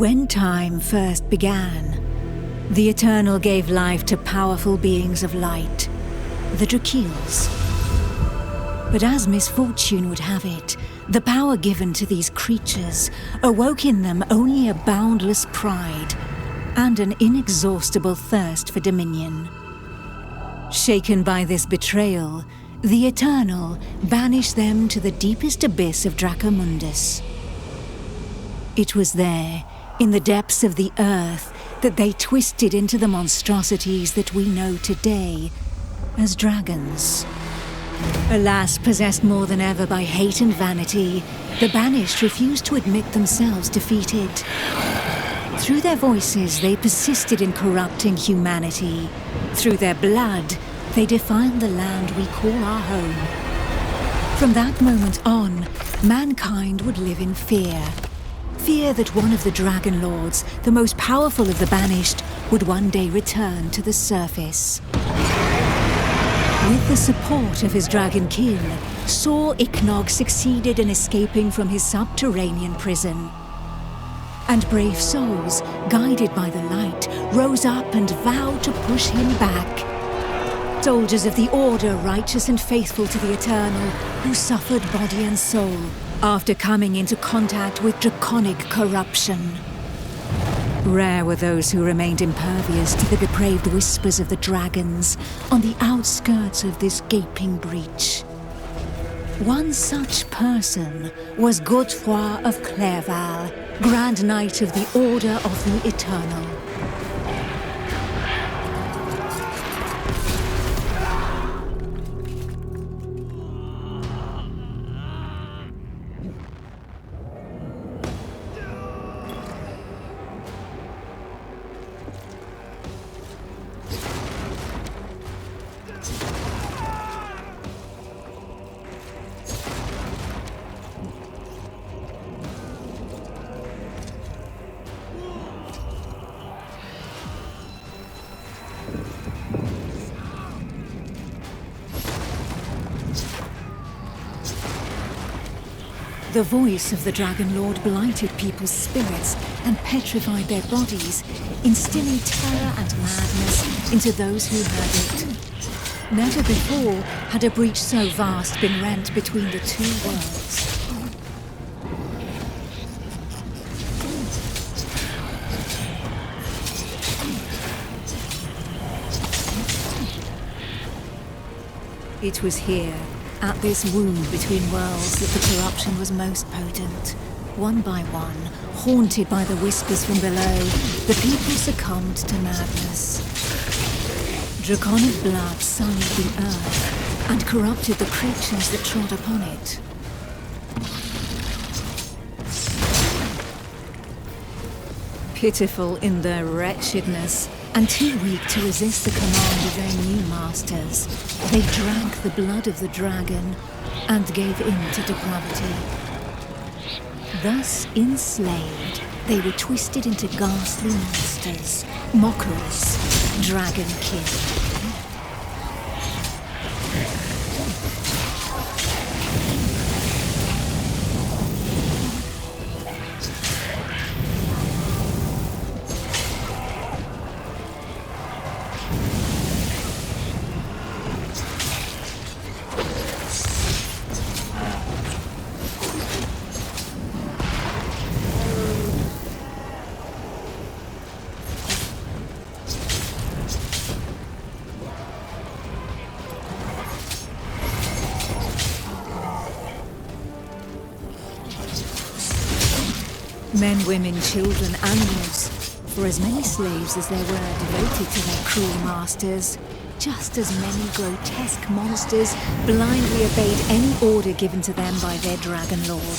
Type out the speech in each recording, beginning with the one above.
When time first began, the Eternal gave life to powerful beings of light, the Drakeels. But as misfortune would have it, the power given to these creatures awoke in them only a boundless pride and an inexhaustible thirst for dominion. Shaken by this betrayal, the Eternal banished them to the deepest abyss of Dracomundus. It was there, in the depths of the earth, that they twisted into the monstrosities that we know today as dragons. Alas, possessed more than ever by hate and vanity, the Banished refused to admit themselves defeated. Through their voices, they persisted in corrupting humanity. Through their blood, they defiled the land we call our home. From that moment on, mankind would live in fear. Fear that one of the Dragon Lords, the most powerful of the Banished, would one day return to the surface. With the support of his Dragonkin, Saw Ichnog succeeded in escaping from his subterranean prison. And brave souls, guided by the light, rose up and vowed to push him back. Soldiers of the Order, righteous and faithful to the Eternal, who suffered body and soul after coming into contact with draconic corruption. Rare were those who remained impervious to the depraved whispers of the dragons on the outskirts of this gaping breach. One such person was Godefroy of Clerval, Grand Knight of the Order of the Eternal. The voice of the Dragon Lord blighted people's spirits and petrified their bodies, instilling terror and madness into those who heard it. Never before had a breach so vast been rent between the two worlds. It was here, at this wound between worlds, that the corruption was most potent. One by one, haunted by the whispers from below, the people succumbed to madness. Draconic blood sullied the earth and corrupted the creatures that trod upon it. Pitiful in their wretchedness, and too weak to resist the command of their new masters, they drank the blood of the dragon and gave in to depravity. Thus enslaved, they were twisted into ghastly monsters, mockers, Dragonkin. Men, women, children, animals, for as many slaves as there were devoted to their cruel masters, just as many grotesque monsters blindly obeyed any order given to them by their Dragon Lord.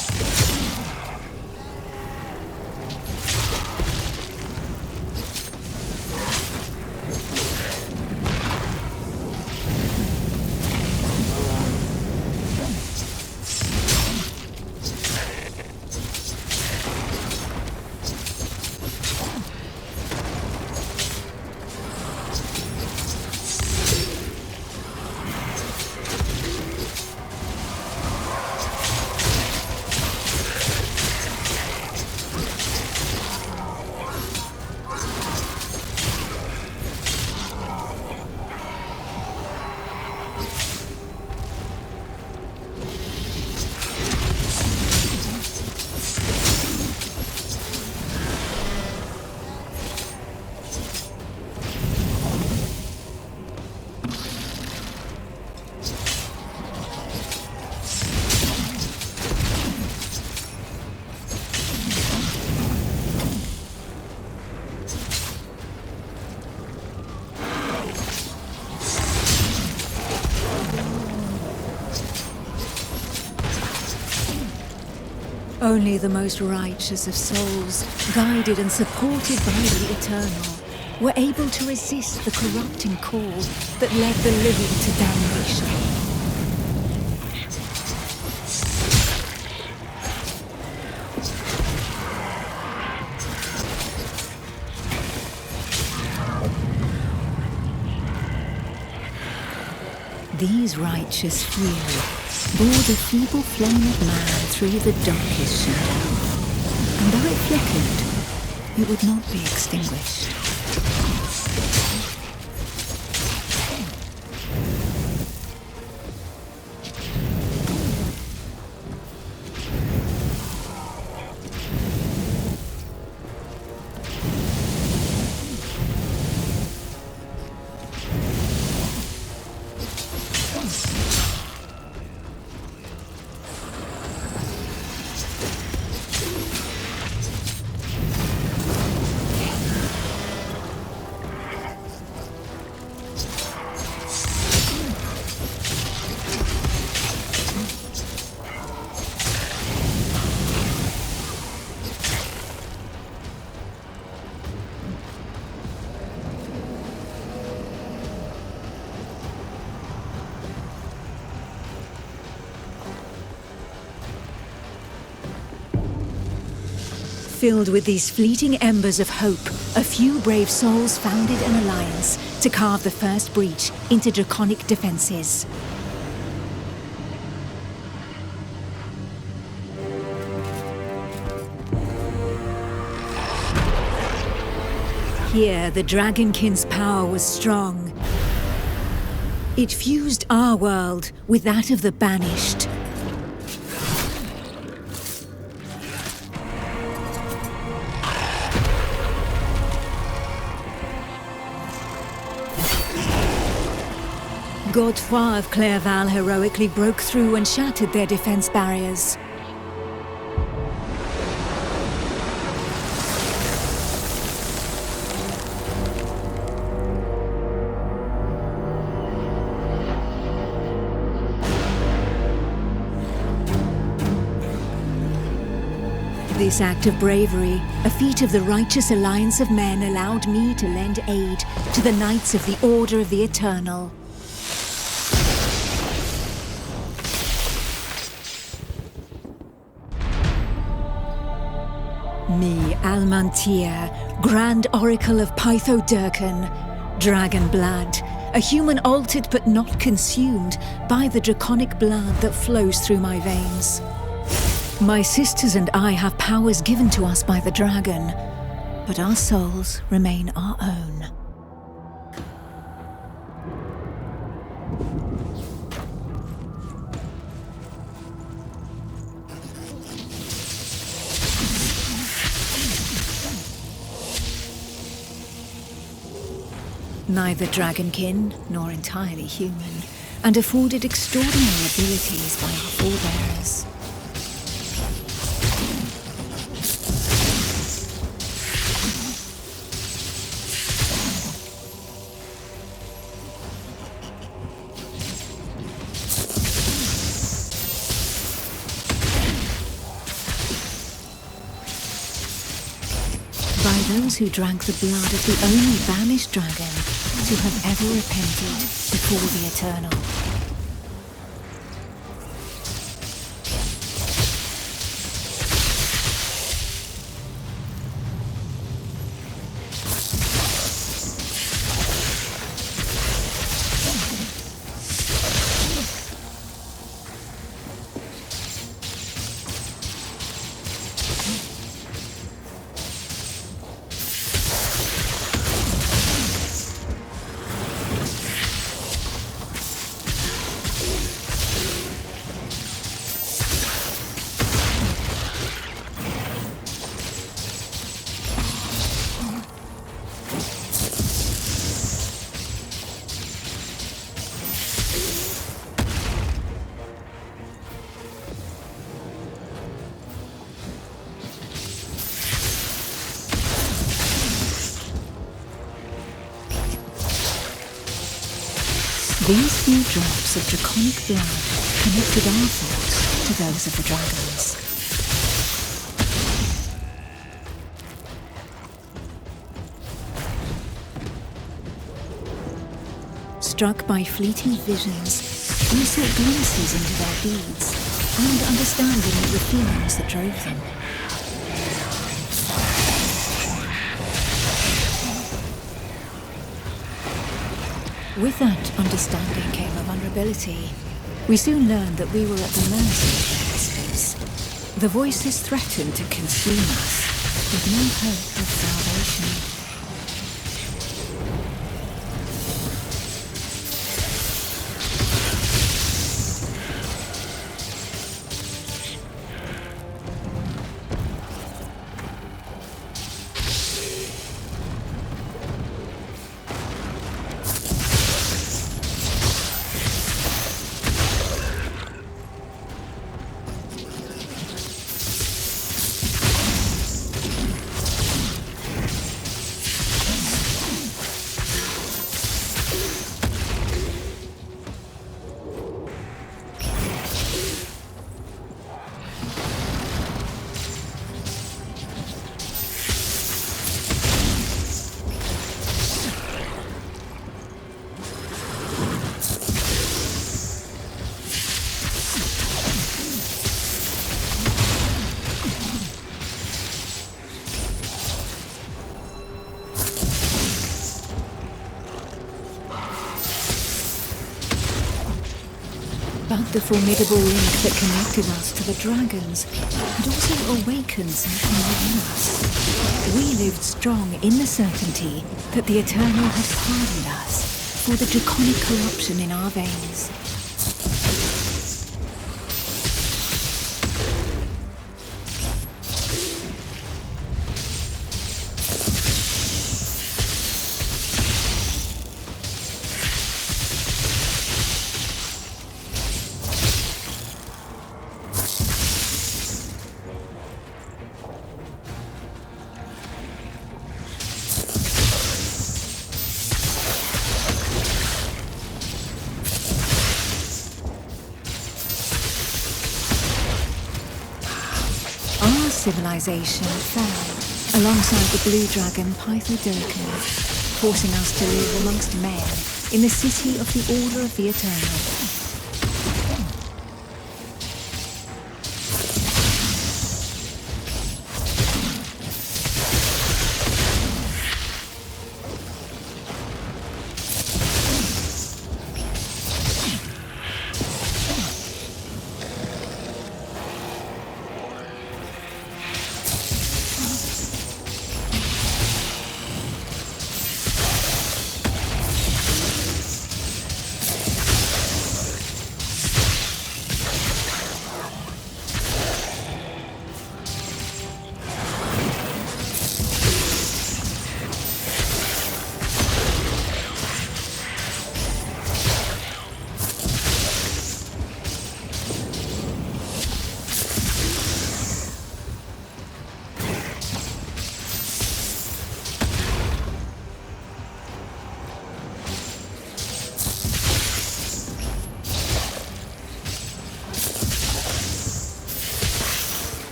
Only the most righteous of souls, guided and supported by the Eternal, were able to resist the corrupting call that led the living to damnation. These righteous few bore the feeble flame of man through the darkest shadow, and though it flickered, it would not be extinguished. Filled with these fleeting embers of hope, a few brave souls founded an alliance to carve the first breach into draconic defenses. Here, the Dragonkin's power was strong. It fused our world with that of the Banished. Godefroy of Clairval heroically broke through and shattered their defense barriers. This act of bravery, a feat of the righteous alliance of men, allowed me to lend aid to the Knights of the Order of the Eternal. Me, Almantea, Grand Oracle of Pythodurcan, Dragon Blood, a human altered but not consumed by the draconic blood that flows through my veins. My sisters and I have powers given to us by the dragon, but our souls remain our own. Neither Dragonkin nor entirely human, and afforded extraordinary abilities by our forebears. By those who drank the blood of the only banished dragon to have ever repented before the Eternal. These few drops of draconic blood connected our thoughts to those of the dragons. struck by fleeting visions, we sought glimpses into their deeds and understanding of the feelings that drove them. With that understanding came a vulnerability. We soon learned that we were at the mercy of their whispers. The voices threatened to consume us, with no hope of salvation. But the formidable link that connected us to the dragons had also awakened something within us. We lived strong in the certainty that the Eternal had pardoned us for the draconic corruption in our veins. Civilization fell alongside the blue dragon Pythodilcan, forcing us to live amongst men in the city of the Order of the Eternal.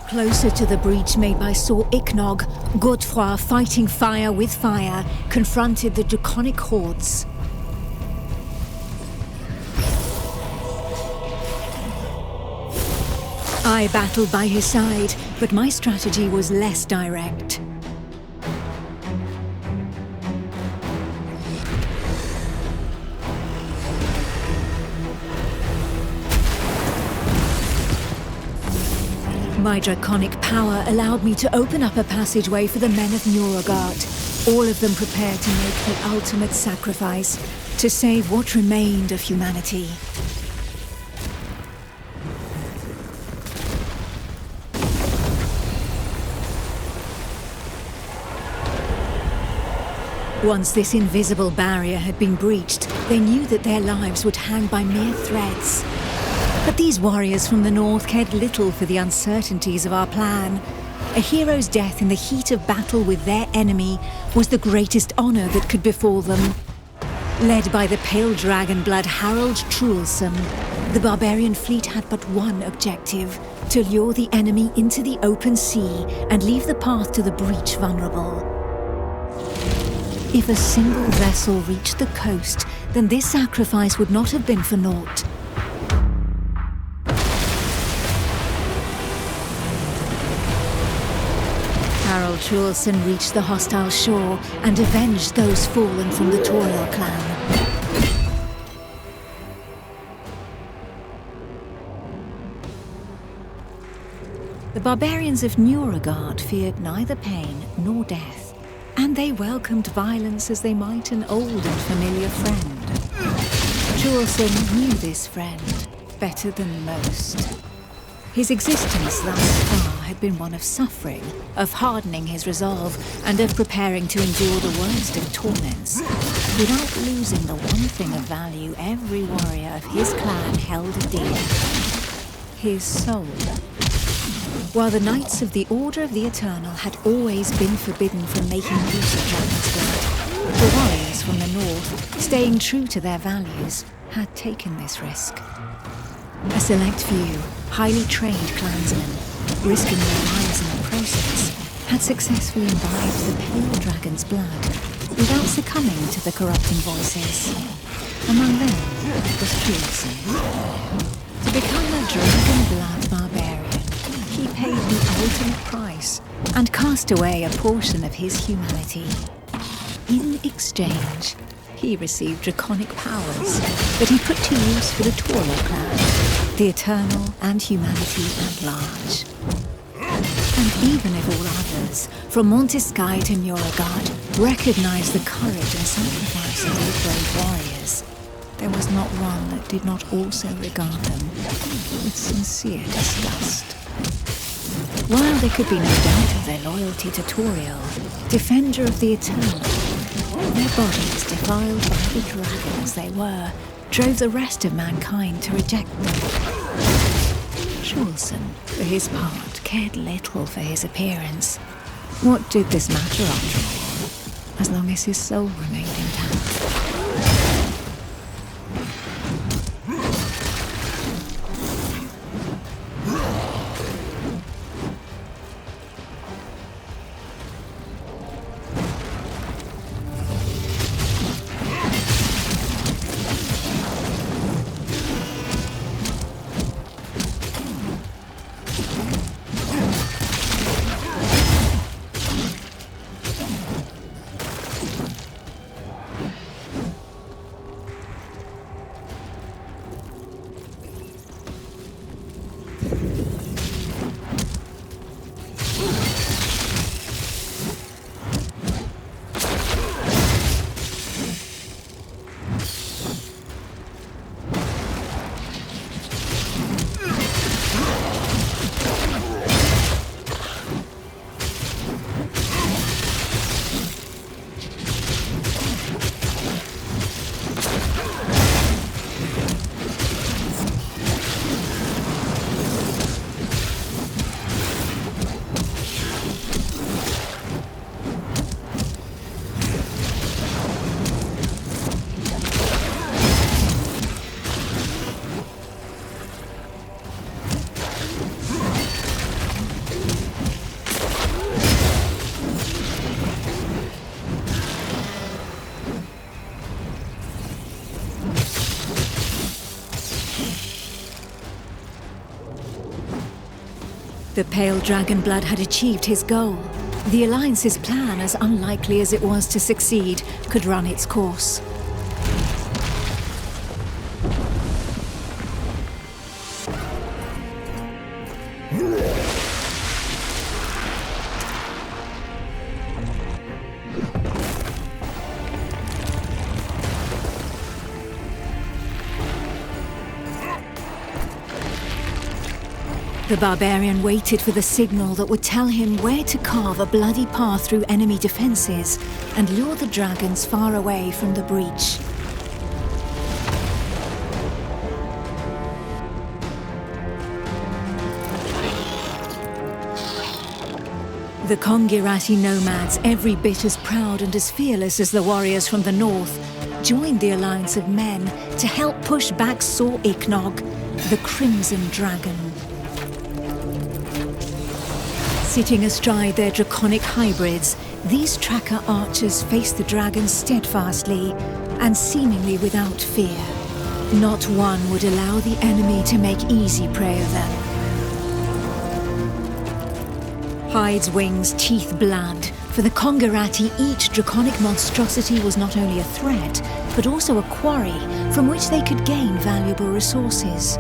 Closer to the breach made by Sir Ichnog, Godefroy, fighting fire with fire, confronted the draconic hordes. I battled by his side, but my strategy was less direct. My draconic power allowed me to open up a passageway for the men of Nurogard, all of them prepared to make the ultimate sacrifice to save what remained of humanity. Once this invisible barrier had been breached, they knew that their lives would hang by mere threads. But these warriors from the north cared little for the uncertainties of our plan. A hero's death in the heat of battle with their enemy was the greatest honor that could befall them. Led by the pale dragon blood Harold Truelson, the barbarian fleet had but one objective: to lure the enemy into the open sea and leave the path to the breach vulnerable. If a single vessel reached the coast, then this sacrifice would not have been for naught. Trulson reached the hostile shore and avenged those fallen from the Toriel clan. The barbarians of Nuragard feared neither pain nor death, and they welcomed violence as they might an old and familiar friend. Trulson knew this friend better than most. His existence thus far had been one of suffering, of hardening his resolve, and of preparing to endure the worst of torments, without losing the one thing of value every warrior of his clan held dear: his soul. While the Knights of the Order of the Eternal had always been forbidden from making use of dragon's blood, the warriors from the north, staying true to their values, had taken this risk. A select few, highly trained clansmen, risking their lives in the process, had successfully imbibed the pale dragon's blood without succumbing to the corrupting voices. Among them was Trulson. To become a dragon blood barbarian, he paid the ultimate price and cast away a portion of his humanity. In exchange, he received draconic powers that he put to use for the Toriel clan, the Eternal and humanity at large. And even if all others, from Montesky to Nuragard, recognized the courage and sacrifice of these brave warriors, there was not one that did not also regard them with sincere disgust. While there could be no doubt of their loyalty to Toriel, defender of the Eternal, their bodies, defiled by the dragon as they were, drove the rest of mankind to reject them. Trulson, for his part, cared little for his appearance. What did this matter after all, as long as his soul remained intact? The pale dragon blood had achieved his goal. The Alliance's plan, as unlikely as it was to succeed, could run its course. The barbarian waited for the signal that would tell him where to carve a bloody path through enemy defenses and lure the dragons far away from the breach. The Kongirati nomads, every bit as proud and as fearless as the warriors from the north, joined the alliance of men to help push back Sor Iknog, the Crimson Dragon. Sitting astride their draconic hybrids, these tracker archers faced the dragons steadfastly and seemingly without fear. Not one would allow the enemy to make easy prey of them. Hides, wings, teeth, blood. For the Kongarati, each draconic monstrosity was not only a threat, but also a quarry from which they could gain valuable resources.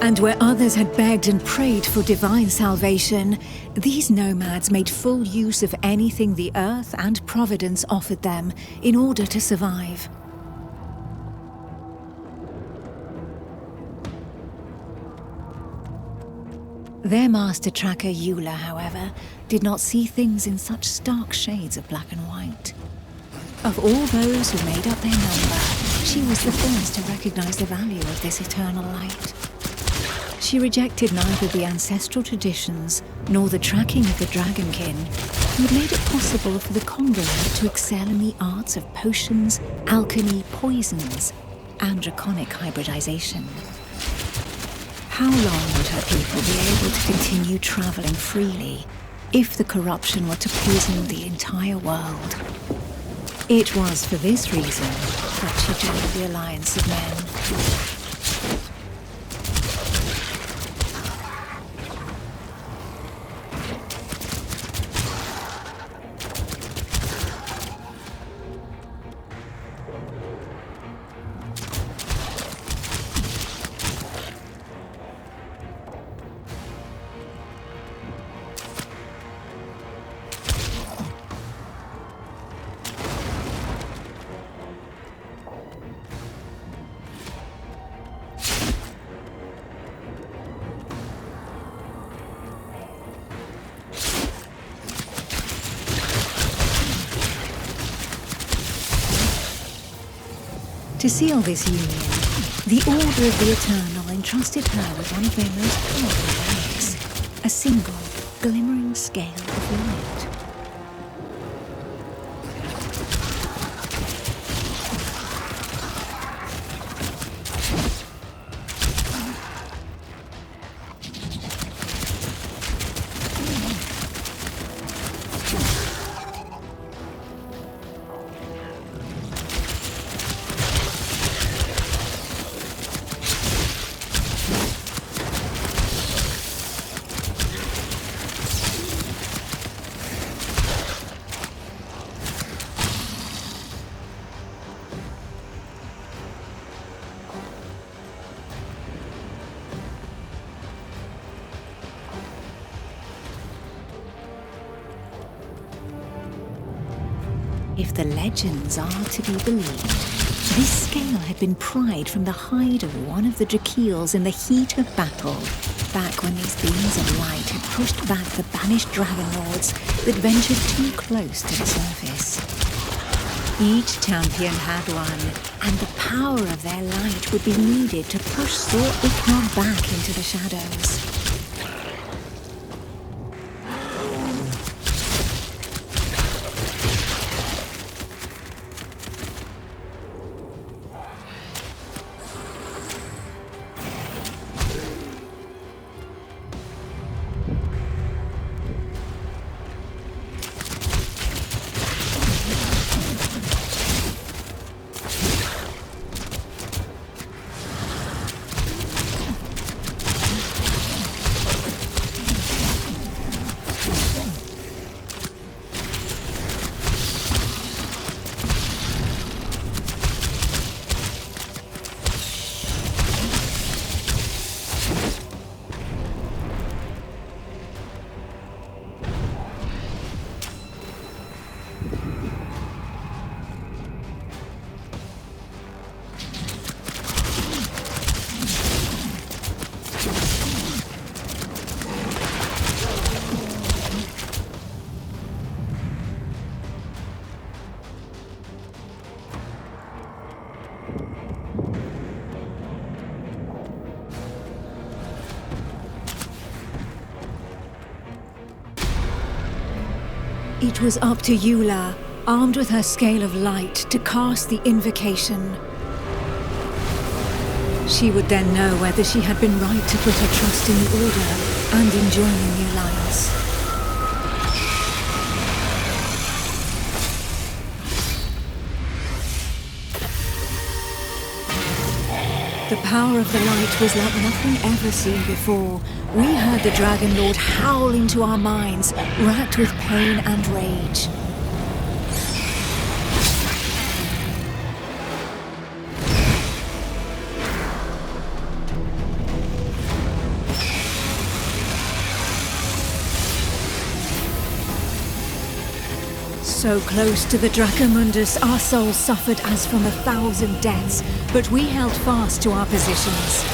And where others had begged and prayed for divine salvation, these nomads made full use of anything the earth and providence offered them in order to survive. Their master tracker Eula, however, did not see things in such stark shades of black and white. Of all those who made up their number, she was the first to recognize the value of this eternal light. She rejected neither the ancestral traditions nor the tracking of the Dragonkin, who had made it possible for the Kongarati to excel in the arts of potions, alchemy, poisons, and draconic hybridization. How long would her people be able to continue traveling freely if the corruption were to poison the entire world? It was for this reason that she joined the Alliance of Men. To seal this union, the Order of the Eternal entrusted her with one of their most powerful relics, a single, glimmering scale of light. If the legends are to be believed, this scale had been pried from the hide of one of the Drakeels in the heat of battle, back when these beams of light had pushed back the banished dragon lords that ventured too close to the surface. Each champion had one, and the power of their light would be needed to push Sor Iknar back into the shadows. It was up to Eula, armed with her scale of light, to cast the invocation. She would then know whether she had been right to put her trust in the Order and in joining the Alliance. The power of the light was like nothing ever seen before. We heard the Dragon Lord howl into our minds, racked with pain and rage. So close to the Dracomundus, our souls suffered as from 1,000 deaths, but we held fast to our positions.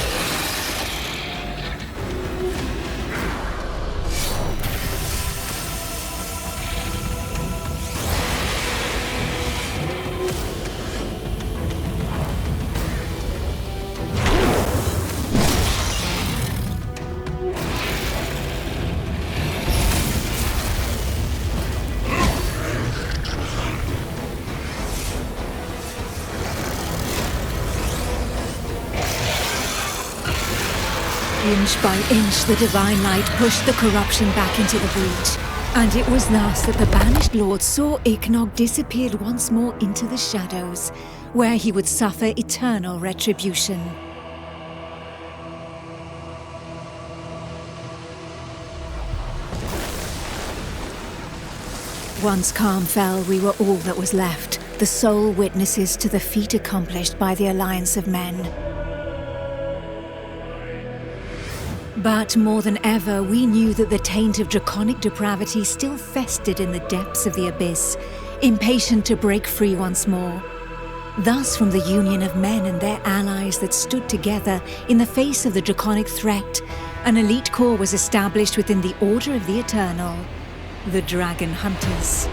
Inch by inch, the divine light pushed the corruption back into the breach. And it was thus that the banished lord saw Ichnog disappeared once more into the shadows, where he would suffer eternal retribution. Once calm fell, we were all that was left, the sole witnesses to the feat accomplished by the alliance of men. But more than ever, we knew that the taint of draconic depravity still festered in the depths of the abyss, impatient to break free once more. Thus, from the union of men and their allies that stood together in the face of the draconic threat, an elite corps was established within the Order of the Eternal, the Dragon Hunters.